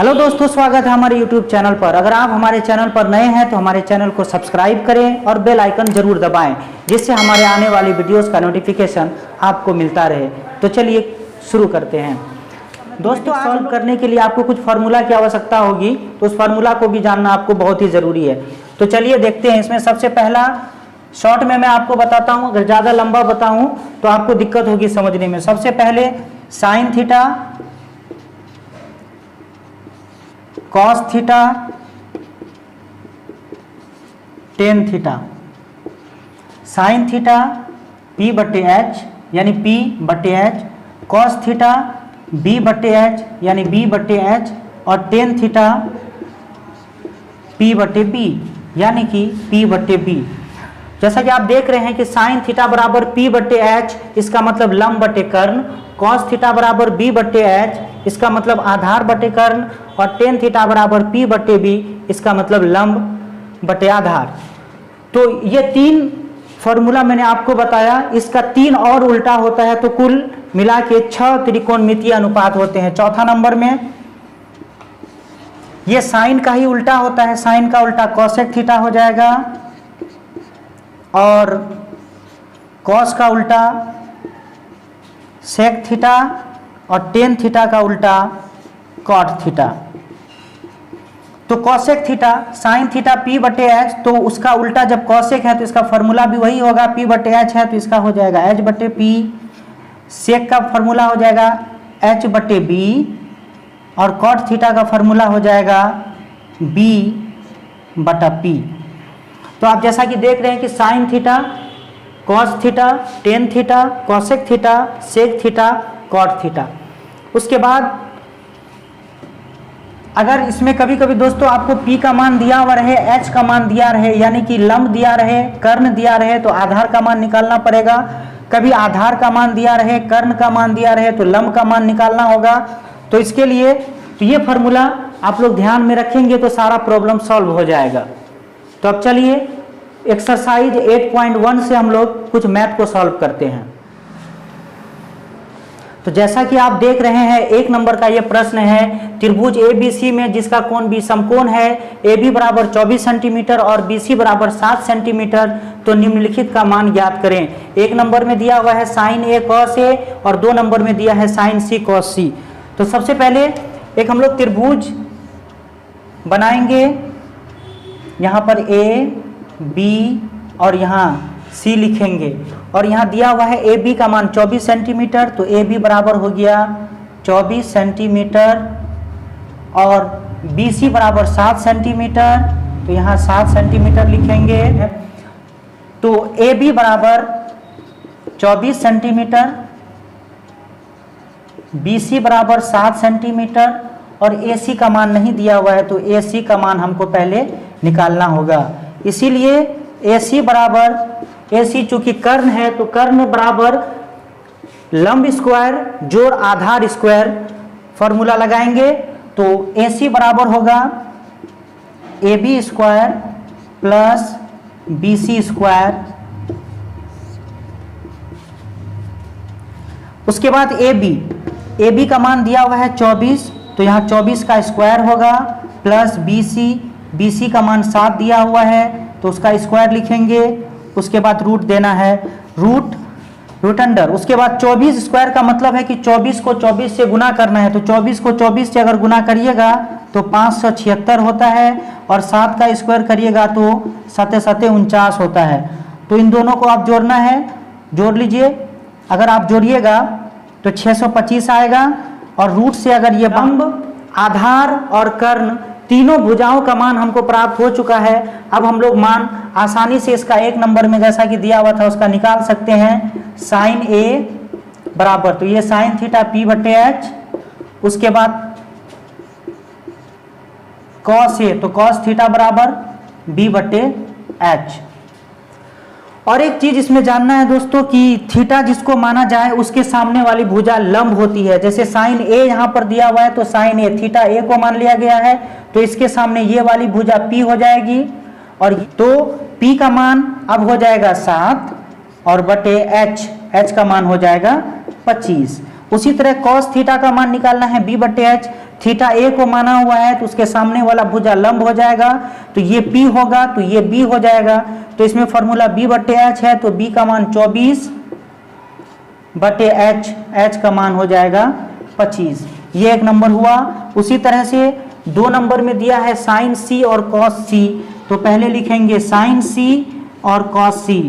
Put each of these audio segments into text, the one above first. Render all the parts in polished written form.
Hello दोस्तों, स्वागत है हमारे YouTube चैनल पर। अगर आप हमारे चैनल पर नए हैं तो हमारे चैनल को सब्सक्राइब करें और बेल आइकन जरूर दबाएं, जिससे हमारे आने वाली वीडियोस का नोटिफिकेशन आपको मिलता रहे। तो चलिए शुरू करते हैं। दोस्तों, सॉल्व करने के लिए आपको कुछ फार्मूला की आवश्यकता होगी, तो उस फार्मूला को भी जानना आपको बहुत ही ज़रूरी है। तो चलिए देखते हैं। इसमें सबसे पहला शॉर्ट में मैं आपको बताता हूँ, अगर ज़्यादा लंबा बताऊँ तो आपको दिक्कत होगी समझने में। सबसे पहले sign theta cos theta tan theta. Sine theta P बटे एच यानी P बटे एच, कॉस थीटा B बटे एच यानी B बटे एच, और टेन थीटा P बटे B यानी कि P बटे B। जैसा कि आप देख रहे हैं कि साइन थीटा बराबर P बटे एच, इसका मतलब लंब बटे कर्ण। कॉस थीटा बराबर B बटे एच, इसका मतलब आधार बटे कर्ण। और टेन थीटा बराबर P बटे B, इसका मतलब लंब बटे आधार। तो ये तीन फॉर्मूला मैंने आपको बताया, इसका तीन और उल्टा होता है, तो कुल मिला के 6 त्रिकोणमितीय अनुपात होते हैं। चौथा नंबर में ये साइन का ही उल्टा होता है, साइन का उल्टा कॉसेक थीटा हो जाएगा, और कॉस का उल्टा सेक थीटा, और टेन थीटा का उल्टा कॉट थीटा। तो cosec theta sine theta P बटे एच, तो उसका उल्टा जब कॉसेक है तो इसका फॉर्मूला भी वही होगा, P बटे एच है तो इसका हो जाएगा H बटे P। सेक का फॉर्मूला हो जाएगा H बटे B, और कॉट थीटा का फॉर्मूला हो जाएगा B बटा P। तो आप जैसा कि देख रहे हैं कि sine theta cos theta tan theta cosec theta sec theta cot theta. उसके बाद अगर इसमें कभी कभी दोस्तों आपको P का मान दिया हुआ रहे, H का मान दिया रहे, यानी कि लंब दिया रहे, कर्ण दिया रहे, तो आधार का मान निकालना पड़ेगा। कभी आधार का मान दिया रहे, कर्ण का मान दिया रहे, तो लंब का मान निकालना होगा। तो इसके लिए तो ये फॉर्मूला आप लोग ध्यान में रखेंगे तो सारा प्रॉब्लम सॉल्व हो जाएगा। तो अब चलिए एक्सरसाइज 8.1 से हम लोग कुछ मैथ को सॉल्व करते हैं। तो जैसा कि आप देख रहे हैं, एक नंबर का ये प्रश्न है, त्रिभुज ABC में जिसका कोण B समकोण है, AB बराबर 24 सेंटीमीटर और BC बराबर 7 सेंटीमीटर, तो निम्नलिखित का मान ज्ञात करें। एक नंबर में दिया हुआ है साइन A cos A, और 2 नंबर में दिया है साइन C cos C। तो सबसे पहले एक हम लोग त्रिभुज बनाएंगे, यहाँ पर A B और यहाँ C लिखेंगे, और यहाँ दिया हुआ है AB का मान 24 सेंटीमीटर, तो AB बराबर हो गया 24 सेंटीमीटर, और BC बराबर 7 सेंटीमीटर, तो यहाँ 7 सेंटीमीटर लिखेंगे। तो AB बराबर 24 सेंटीमीटर, BC बराबर 7 सेंटीमीटर, और AC का मान नहीं दिया हुआ है, तो AC का मान हमको पहले निकालना होगा। इसीलिए AC बराबर, AC चूंकि कर्ण है तो कर्ण बराबर लंब स्क्वायर जोड़ आधार स्क्वायर, फॉर्मूला लगाएंगे। तो AC बराबर होगा AB square plus BC square. उसके बाद AB का मान दिया हुआ है 24, तो यहाँ 24 का स्क्वायर होगा, प्लस BC का मान 7 दिया हुआ है, तो उसका स्क्वायर लिखेंगे। उसके बाद रूट देना है, रूट अंडर। उसके बाद 24 स्क्वायर का मतलब है कि 24 को 24 से गुना करना है, तो 24 को 24 से अगर गुना करिएगा तो 576 होता है, और 7 का स्क्वायर करिएगा तो 7 7 49 होता है। तो इन दोनों को आप जोड़ना है, जोड़ लीजिए। अगर आप जोड़िएगा तो 625 आएगा, और रूट से अगर ये लंब आधार और कर्ण तीनों भुजाओं का मान हमको प्राप्त हो चुका है। अब हम लोग मान आसानी से इसका एक नंबर में जैसा कि दिया हुआ था उसका निकाल सकते हैं। साइन A बराबर, तो ये साइन थीटा P बटे एच, उसके बाद कॉस A, तो कॉस थीटा बराबर B बटे एच। और एक चीज इसमें जानना है दोस्तों कि थीटा जिसको माना जाए उसके सामने वाली भुजा लंब होती है। जैसे साइन A यहाँ पर दिया हुआ है, तो साइन A थीटा A को मान लिया गया है, तो इसके सामने ये वाली भुजा P हो जाएगी, और तो P का मान अब हो जाएगा 7, और बटे H का मान हो जाएगा 25। उसी तरह cos थीटा का मान निकालना है b बटे एच, थीटा ए को माना हुआ है तो उसके सामने वाला भुजा लंब हो जाएगा, तो ये P होगा तो ये B हो जाएगा। तो इसमें फॉर्मूला B/H है, तो B का मान 24/H, H का मान हो जाएगा 25। ये एक नंबर हुआ। उसी तरह से 2 नंबर में दिया है साइन C और कॉस C, तो पहले लिखेंगे साइन C और कॉस C।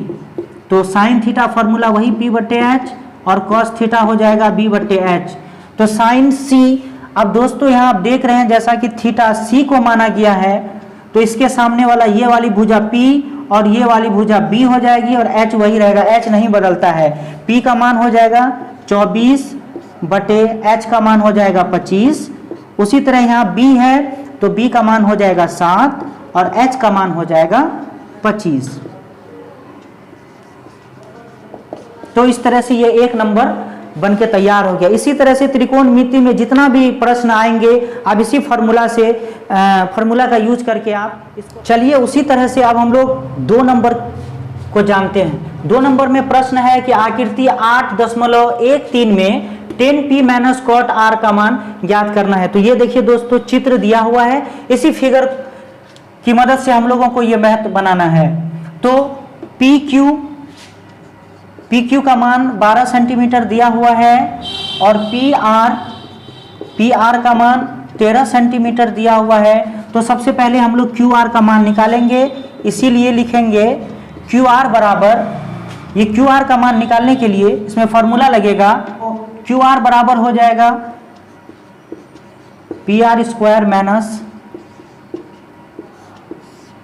तो साइन थीटा फॉर्मूला वही P/H और कॉस थीटा हो जाएगा B/H। तो साइन C, अब दोस्तों यहाँ आप देख रहे हैं जैसा कि थीटा C को माना गया है, तो इसके सामने वाला ये वाली भुजा P और ये वाली भुजा B हो जाएगी और H वही रहेगा, H नहीं बदलता है। P का मान हो जाएगा 24/H का मान हो जाएगा 25। उसी तरह यहाँ B है तो B का मान हो जाएगा 7 और H का मान हो जाएगा 25। तो इस तरह से ये एक नंबर बन के तैयार हो गया। इसी तरह से त्रिकोणमिति में जितना भी प्रश्न आएंगे अब इसी फार्मूला का यूज करके आप चलिए उसी तरह से अब हम लोग 2 नंबर को जानते हैं। 2 नंबर में प्रश्न है कि आकृति 8.13 में 10p - cot r का मान ज्ञात करना है। तो ये देखिए दोस्तों चित्र दिया हुआ है, इसी फिगर की मदद से हम लोगों को ये मैथ बनाना है। तो PQ का मान 12 सेंटीमीटर दिया हुआ है और PR का मान 13 सेंटीमीटर दिया हुआ है। तो सबसे पहले हम लोग QR का मान निकालेंगे, इसीलिए लिखेंगे QR बराबर, ये QR का मान निकालने के लिए इसमें फॉर्मूला लगेगा। QR बराबर हो जाएगा PR² माइनस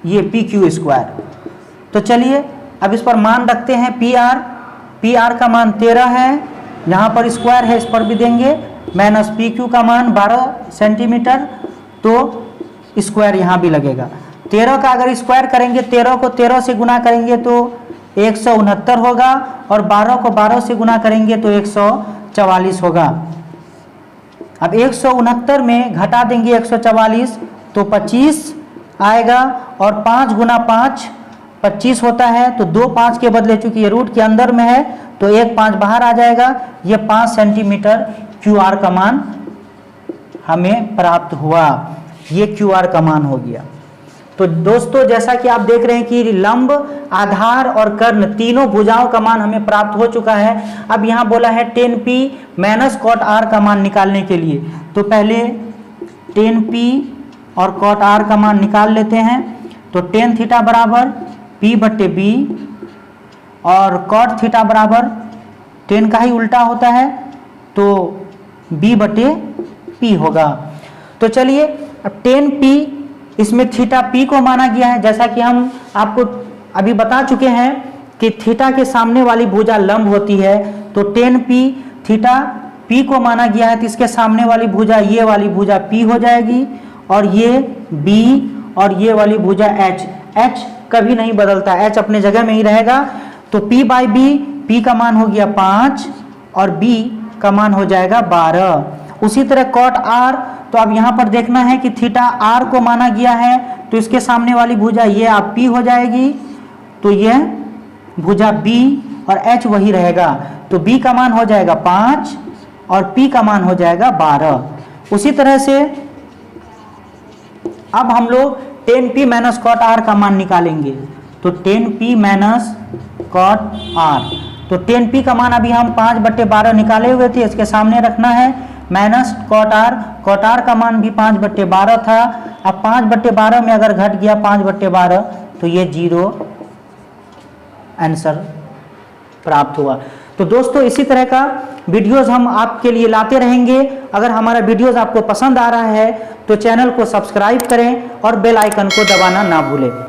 ये PQ²। तो चलिए अब इस पर मान रखते हैं। PR का मान 13 है, यहाँ पर स्क्वायर है इस पर भी देंगे, माइनस PQ का मान 12 सेंटीमीटर, तो स्क्वायर यहाँ भी लगेगा। 13 का अगर स्क्वायर करेंगे, 13 को 13 से गुना करेंगे तो 169 होगा और 12 को 12 से गुना करेंगे तो 144 होगा। अब 169 में घटा देंगे 144 तो 25 आएगा और 5 गुना 5 25 होता है, तो 2 5 के बदले चूंकि ये रूट के अंदर में है तो 1 5 बाहर आ जाएगा। ये 5 सेंटीमीटर QR का मान हमें प्राप्त हुआ, ये QR का मान हो गया। तो दोस्तों जैसा कि आप देख रहे हैं कि लंब, आधार और कर्ण तीनों भुजाओं का मान हमें प्राप्त हो चुका है। अब यहाँ बोला है 10p - cot r का मान निकालने के लिए, तो पहले 10p और cot r का मान निकाल लेते हैं। तो tan थीटा बराबर P/B और cot थीटा बराबर tan का ही उल्टा होता है तो B/P होगा। तो चलिए अब 10p, इसमें थीटा P को माना गया है, जैसा कि हम आपको अभी बता चुके हैं कि थीटा के सामने वाली भुजा लंब होती है। तो 10p थीटा P को माना गया है, तो इसके सामने वाली भुजा ये वाली भुजा P हो जाएगी और ये B और ये वाली भुजा H कभी नहीं बदलता, H अपने जगह में ही रहेगा। तो P/B, P का मान हो गया 5 और B का मान हो जाएगा 12। उसी तरह cot r, तो अब यहाँ पर देखना है कि थीटा R को माना गया है, तो इसके सामने वाली भुजा ये आप P हो जाएगी, तो यह भुजा B और H वही रहेगा। तो B का मान हो जाएगा 5 और P का मान हो जाएगा 12। उसी तरह से अब हम लोग 10p - cot r का मान निकालेंगे। तो 10p - cot r, तो 10p का मान अभी हम 5/12 निकाले हुए थे, इसके सामने रखना है, माइनस cot r का मान भी 5/12 था। अब 5/12 में अगर घट गया 5/12 तो ये 0 आंसर प्राप्त हुआ। तो दोस्तों इसी तरह का वीडियोस हम आपके लिए लाते रहेंगे। अगर हमारा वीडियोस आपको पसंद आ रहा है तो चैनल को सब्सक्राइब करें और बेल आइकन को दबाना ना भूलें।